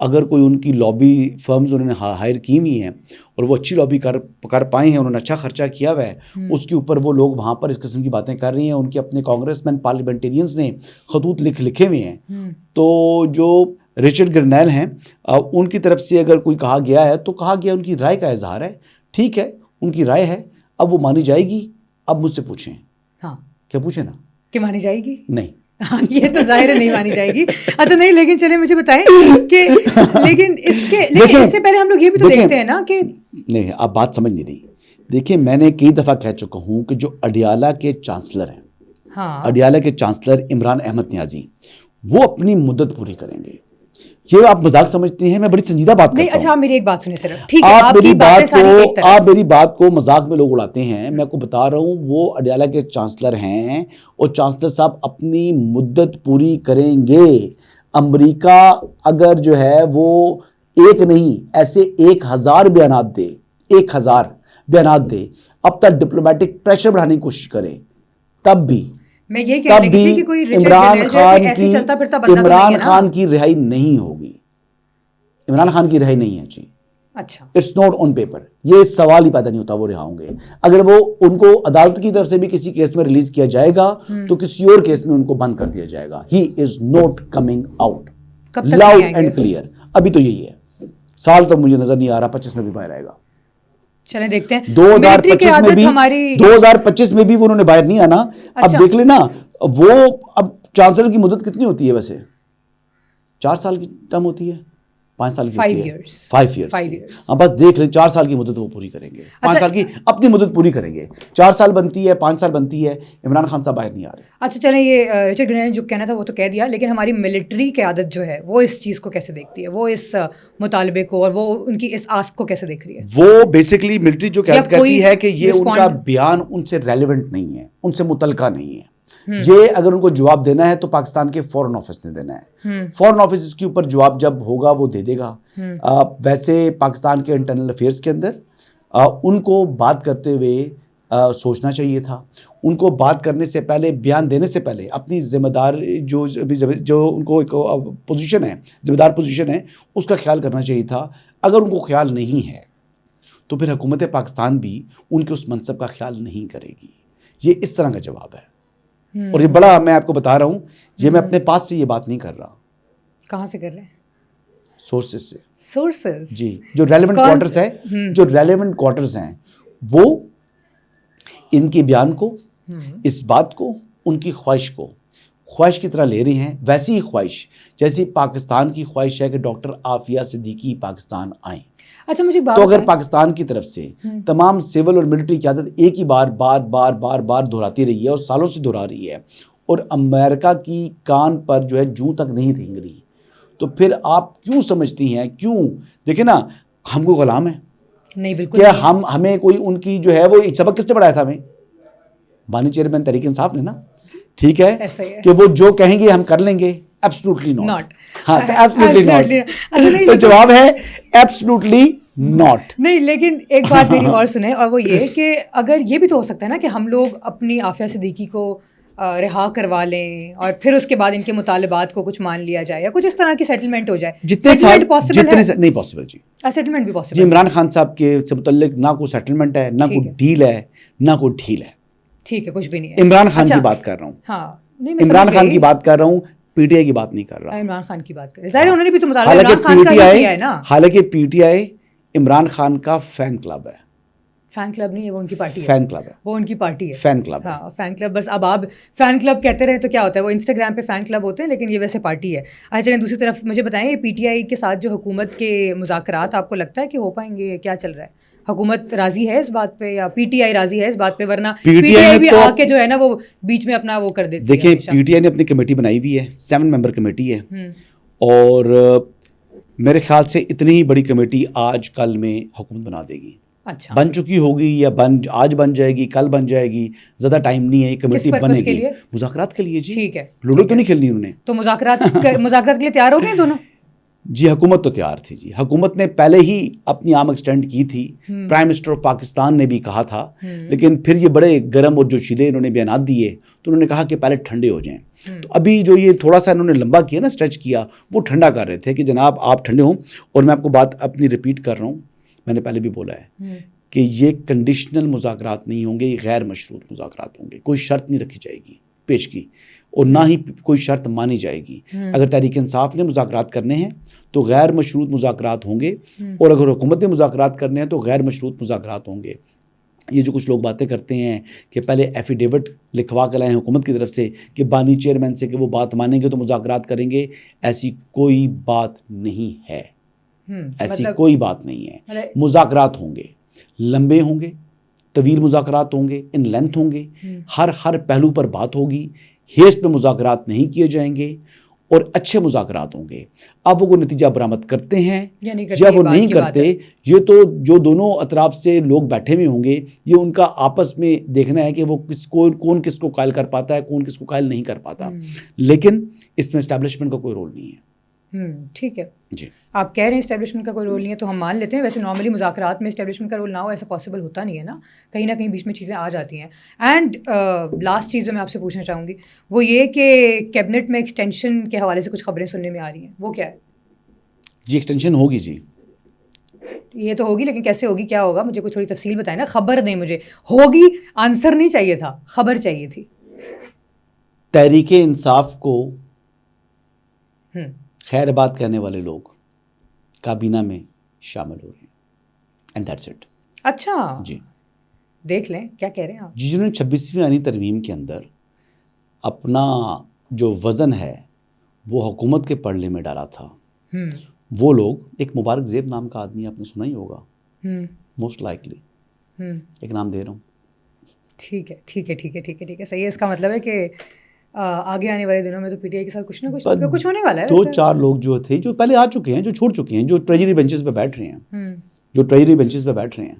اگر کوئی ان کی لابی فرمز انہوں نے ہائر کی ہوئی ہیں اور وہ اچھی لابی کر پائے ہیں, انہوں نے اچھا خرچہ کیا ہوا ہے, اس کے اوپر وہ لوگ وہاں پر اس قسم کی باتیں کر رہے ہیں. ان کے اپنے کانگریس مین پارلیمنٹیرینز نے خطوط لکھے ہوئے ہیں. تو جو رچرڈ گرنیل ہیں, ان کی طرف سے اگر کوئی کہا گیا ہے تو کہا گیا ان کی رائے کا اظہار ہے, ٹھیک ہے, ان کی رائے ہے, اب وہ مانی جائے گی. اب مجھ سے پوچھیں. ہاں کیا پوچھیں نا کہ مانی جائے گی؟ نہیں, ہاں یہ تو ظاہر ہے نہیں مانی جائے گی. اچھا نہیں, لیکن چلیں مجھے بتائیں کہ لیکن اس سے پہلے ہم لوگ یہ بھی تو دیکھتے ہیں نا کہ نہیں, آپ بات سمجھ نہیں رہی. دیکھیں میں نے کئی دفعہ کہہ چکا ہوں کہ جو اڈیالہ کے چانسلر ہیں, اڈیالہ کے چانسلر عمران احمد نیازی, وہ اپنی مدت پوری کریں گے. یہ آپ مذاق سمجھتے ہیں, میں بڑی سنجیدہ بات کرتا ہوں. اچھا میری ایک بات سنیں صرف, ٹھیک ہے, آپ میری بات کو مذاق میں لوگ اڑاتے ہیں. میں آپ کو بتا رہا ہوں وہ اڈیالہ کے چانسلر ہیں اور چانسلر صاحب اپنی مدت پوری کریں گے. امریکہ اگر جو ہے وہ ایک نہیں ایسے 1000 بیانات دے, 1000 بیانات دے, اب تک ڈپلومیٹک پریشر بڑھانے کی کوشش کرے, تب بھی میں یہ کہہ رہی تھی کہ کوئی عمران خان کی رہائی نہیں ہوگی. عمران خان کی رہائی نہیں ہے جی. اچھا اٹس ناٹ آن پیپر. یہ سوال ہی پیدا نہیں ہوتا وہ رہا ہوں گے. اگر وہ ان کو عدالت کی طرف سے بھی کسی کیس میں ریلیز کیا جائے گا تو کسی اور کیس میں ان کو بند کر دیا جائے گا. He is not coming out, loud and clear. ابھی تو یہی ہے, سال تک مجھے نظر نہیں آ رہا 25 میں بھی باہر آئے گا. چلیں دیکھتے ہیں 2025 میں بھی انہوں نے باہر نہیں آنا. اب دیکھ لینا وہ, اب چانسلر کی مدت کتنی ہوتی ہے ویسے؟ 4 سال کی ٹرم ہوتی ہے, 5 سال کی 5 ایئرس. ہاں بس دیکھ لیں 4 سال کی مدت وہ پوری کریں گے, 5 سال کی اپنی مدت پوری کریں گے. 4 سال بنتی ہے, 5 سال بنتی ہے. عمران خان صاحب باہر نہیں آ رہے. اچھا چلیں, یہ رچرڈ گرنیل نے جو کہنا تھا وہ تو کہہ دیا, لیکن ہماری ملٹری قیادت جو ہے وہ اس چیز کو کیسے دیکھتی ہے, وہ اس مطالبے کو اور وہ ان کی اس آسک کو کیسے دیکھ رہی ہے؟ وہ بیسکلی ملٹری جو کہتی ہے کہ یہ ان کا بیان ان سے ریلیونٹ نہیں ہے, ان سے متعلقہ نہیں ہے. یہ اگر ان کو جواب دینا ہے تو پاکستان کے فورن آفس نے دینا ہے. فورن آفس اس کے اوپر جواب جب ہوگا وہ دے دے گا. ویسے پاکستان کے انٹرنل افیئرس کے اندر ان کو بات کرتے ہوئے سوچنا چاہیے تھا. ان کو بات کرنے سے پہلے, بیان دینے سے پہلے اپنی ذمہ دار جو ان کو ایک پوزیشن ہے, ذمہ دار پوزیشن ہے, اس کا خیال کرنا چاہیے تھا. اگر ان کو خیال نہیں ہے تو پھر حکومت پاکستان بھی ان کے اس منصب کا خیال نہیں کرے گی. یہ اس طرح کا جواب ہے. اور یہ بڑا, میں آپ کو بتا رہا ہوں, یہ میں اپنے پاس سے یہ بات نہیں کر رہا. کہاں سے کر رہے ہیں؟ سورسز سے. سورسز جی, جو ریلیونٹ کوارٹرز ہیں, جو ریلیونٹ کوارٹرز ہیں وہ ان کے بیان کو, اس بات کو, ان کی خواہش کی طرح لے رہے ہیں. ویسی ہی خواہش جیسی پاکستان کی خواہش ہے کہ ڈاکٹر عافیہ صدیقی پاکستان آئیں. اچھا مجھے تو اگر پاکستان کی طرف سے تمام سول اور ملٹری قیادت ایک ہی بار دہراتی رہی ہے اور سالوں سے دہرا رہی ہے اور امریکہ کی کان پر جو ہے جوں تک نہیں رینگ رہی, تو پھر آپ کیوں سمجھتی ہیں, کیوں دیکھیں نا, ہم کو غلام ہیں؟ نہیں بالکل. کیا ہمیں کوئی ان کی جو ہے وہ ایک سبق کس نے پڑھایا تھا ہمیں؟ بانی چیئرمین تحریک انصاف نے نا. ٹھیک ہے کہ وہ جو کہیں گے ہم کر لیں گے. Absolutely not. ہاں ایبسلوٹلی ناٹ. تو جواب ہے ایبسلوٹلی ناٹ. نہیں, لیکن ایک بات میری اور سنیں, اور وہ یہ کہ اگر یہ بھی تو ہو سکتا ہے نا کہ ہم لوگ اپنی عافیہ صدیقی کو رہا کروا لیں اور پھر اس کے بعد ان کے مطالبات کو کچھ مان لیا جائے یا کچھ اس طرح کی سیٹلمنٹ ہو جائے. نہیں پاسبل جی. سیٹلمنٹ بھی پاسبل جی. عمران خان صاحب کے سے متعلق نہ کوئی سیٹلمنٹ ہے, نہ کوئی ڈیل ہے, نہ کوئی ڈھیل ہے. ٹھیک ہے, کچھ بھی نہیں ہے. عمران خان کی بات کر رہا ہوں. ہاں عمران خان کی بات کر رہا ہوں, پی ٹی آئی کی بات نہیں کر رہا. عمران خان کی بات کر رہے, ظاہر انہوں نے بھی تو مطالبہ عمران خان کا ہی کیا ہے نا. حالانکہ P T I Imran Khan کا فین کلب ہے. فین کلب نہیں ہے, وہ ان کی پارٹی ہے. فین کلب ہے, وہ ان کی پارٹی ہے. Fan club. ہاں فین کلب. بس اب آپ فین کلب کہتے رہے تو کیا ہوتا ہے, وہ انسٹاگرام پہ فین کلب ہوتے ہیں لیکن یہ ویسے پارٹی ہے. اچھا چلیں دوسری طرف مجھے بتائیں, یہ پی ٹی آئی کے ساتھ جو حکومت کے مذاکرات آپ کو لگتا ہے کہ ہو پائیں گے؟ کیا چل رہا ہے, حکومت راضی ہے اس بات پہ یا پی ٹی آئی راضی ہے اس بات پہ؟ ورنہ پی ٹی آئی بھی آ کے جو ہے نا وہ بیچ میں اپنا وہ کر دیتی ہے. دیکھیں پی ٹی آئی نے اپنی کمیٹی بنائی ہوئی ہے, 7 ممبر کمیٹی ہے, اور میرے خیال سے اتنی ہی بڑی کمیٹی آج کل میں حکومت بنا دے گی. اچھا بن چکی ہوگی یا آج بن جائے گی, کل بن جائے گی, زیادہ ٹائم نہیں ہے. کمیٹی بنے گی مذاکرات کے لیے. جی ٹھیک ہے, لوڈو تو نہیں کھیلنی انہوں نے. تو مذاکرات کے لیے تیار ہو گئے دونوں؟ جی حکومت تو تیار تھی جی. حکومت نے پہلے ہی اپنی آرم ایکسٹینڈ کی تھی. پرائم منسٹر آف پاکستان نے بھی کہا تھا, لیکن پھر یہ بڑے گرم اور جوشیلے انہوں نے بیانات دیے تو انہوں نے کہا کہ پہلے ٹھنڈے ہو جائیں. تو ابھی جو یہ تھوڑا سا انہوں نے لمبا کیا نا, اسٹریچ کیا, وہ ٹھنڈا کر رہے تھے کہ جناب آپ ٹھنڈے ہوں. اور میں آپ کو بات اپنی ریپیٹ کر رہا ہوں, میں نے پہلے بھی بولا ہے کہ یہ کنڈیشنل مذاکرات نہیں ہوں گے, یہ غیر مشروط مذاکرات ہوں گے. کوئی شرط نہیں رکھی جائے گی پیش کی, اور نہ ہی کوئی شرط مانی جائے گی. اگر تحریک انصاف نے مذاکرات کرنے ہیں تو غیر مشروط مذاکرات ہوں گے, اور اگر حکومت نے مذاکرات کرنے ہیں تو غیر مشروط مذاکرات ہوں گے. یہ جو کچھ لوگ باتیں کرتے ہیں کہ پہلے ایفیڈیوٹ لکھوا کے لائیں حکومت کی طرف سے کہ بانی چیئرمین سے کہ وہ بات مانیں گے تو مذاکرات کریں گے, ایسی کوئی بات نہیں ہے. ایسی کوئی بات نہیں ہے. مذاکرات ہوں گے, لمبے ہوں گے, طویل مذاکرات ہوں گے, ان لینتھ ہوں گے, ہر پہلو پر بات ہوگی. ہیسٹ پہ مذاکرات نہیں کیے جائیں گے, اور اچھے مذاکرات ہوں گے. اب وہ نتیجہ برآمد کرتے ہیں یا وہ نہیں کرتے, یہ تو جو دونوں اطراف سے لوگ بیٹھے ہوئے ہوں گے, یہ ان کا آپس میں دیکھنا ہے کہ وہ کون کس کو قائل کر پاتا ہے, کون کس کو قائل نہیں کر پاتا. لیکن اس میں اسٹیبلشمنٹ کا کوئی رول نہیں ہے. ٹھیک ہے جی, آپ کہہ رہے ہیں اسٹیبلشمنٹ کا کوئی رول نہیں ہے تو ہم مان لیتے ہیں. ویسے نارملی مذاکرات میں اسٹیبلشمنٹ کا رول نہ ہو ایسا پاسبل ہوتا نہیں ہے نا, کہیں نہ کہیں بیچ میں چیزیں آ جاتی ہیں. اینڈ لاسٹ چیز جو میں آپ سے پوچھنا چاہوں گی وہ یہ کہ کیبنٹ میں ایکسٹینشن کے حوالے سے کچھ خبریں سننے میں آ رہی ہیں, وہ کیا ہے؟ جی ایکسٹینشن ہوگی جی. یہ تو ہوگی, لیکن کیسے ہوگی, کیا ہوگا, مجھے کچھ تھوڑی تفصیل بتائیں نا, خبر دیں مجھے. ہوگی آنسر نہیں چاہیے تھا, خبر چاہیے تھی. تحریک انصاف کو خیر بات کہنے والے لوگ کابینہ میں شامل ہو رہے ہیں, اینڈ دیٹس اٹ. اچھا جی, دیکھ لیں کیا کہہ رہے ہیں آپ. جی, جنہوں نے 26ویں آئینی ترمیم کے اندر اپنا جو وزن ہے وہ حکومت کے پڑھنے میں ڈالا تھا, وہ لوگ, ایک مبارک زیب نام کا آدمی آپ نے سنا ہی ہوگا, موسٹ لائکلی, ایک نام دے رہا ہوں. ٹھیک ہے ٹھیک ہے ٹھیک ہے ٹھیک ہے ٹھیک ہے, صحیح ہے. اس کا مطلب ہے کہ آگے آنے والے دنوں میں تو پی ٹی آئی کے ساتھ کچھ نہ کچھ ہونے والا ہے. 2-4 لوگ جو تھے جو پہلے آ چکے ہیں, جو چھوڑ چکے ہیں, جو ٹریجری بینچز پہ بیٹھ رہے ہیں, جو ٹریجری بینچز پہ بیٹھ رہے ہیں,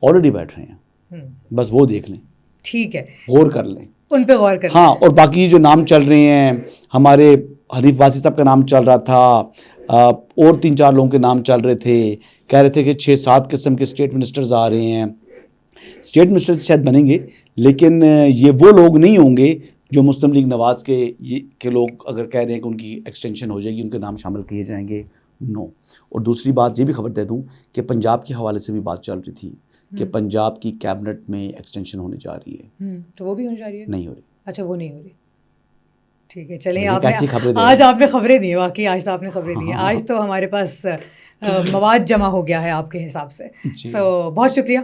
آلریڈی بیٹھ رہے ہیں, بس وہ دیکھ لیں. ٹھیک ہے, غور کر لیں, ان پہ غور کر لیں. ہاں, اور باقی جو نام چل رہے ہیں, ہمارے حنیف باسی صاحب کا نام چل رہا تھا, اور 3-4 لوگوں کے نام چل رہے تھے, کہہ رہے تھے کہ 6-7 قسم کے اسٹیٹ منسٹرز آ رہے ہیں. اسٹیٹ منسٹرز شاید بنیں گے, لیکن یہ وہ لوگ نہیں ہوں گے جو مسلم لیگ نواز کے لوگ اگر کہہ رہے ہیں کہ ان کی ایکسٹینشن ہو جائے گی, ان کے نام شامل کیے جائیں گے. نو. اور دوسری بات یہ بھی خبر دے دوں کہ پنجاب کے حوالے سے بھی بات چل رہی تھی کہ پنجاب کی کیبنٹ میں ایکسٹینشن ہونے جا رہی ہے. تو وہ بھی ہونے جا رہی ہے؟ نہیں ہو رہی. اچھا, وہ نہیں ہو رہی. ٹھیک ہے, چلیں, آج آپ نے خبریں دی ہیں, واقعی آج تو آپ نے خبریں دی ہیں. آج تو ہمارے پاس مواد جمع ہو گیا ہے آپ کے حساب سے. سو بہت شکریہ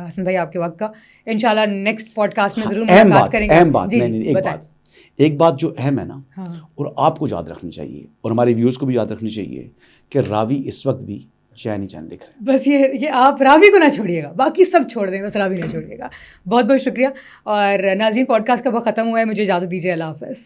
حسن بھائی آپ کے وقت کا. انشاءاللہ نیکسٹ پوڈ کاسٹ میں ضرور ملاقات کریں گے. اہم بات, ایک بات جو اہم ہے نا, اور آپ کو یاد رکھنی چاہیے اور ہمارے ویوز کو بھی یاد رکھنی چاہیے کہ راوی اس وقت بھی چین چین لکھ رہے ہیں. بس یہ آپ راوی کو نہ چھوڑیے گا, باقی سب چھوڑ دیں, بس راوی نہ چھوڑیے گا. بہت بہت شکریہ. اور ناظرین, پوڈ کاسٹ کا وقت ختم ہوا ہے, مجھے اجازت دیجیے. اللہ حافظ.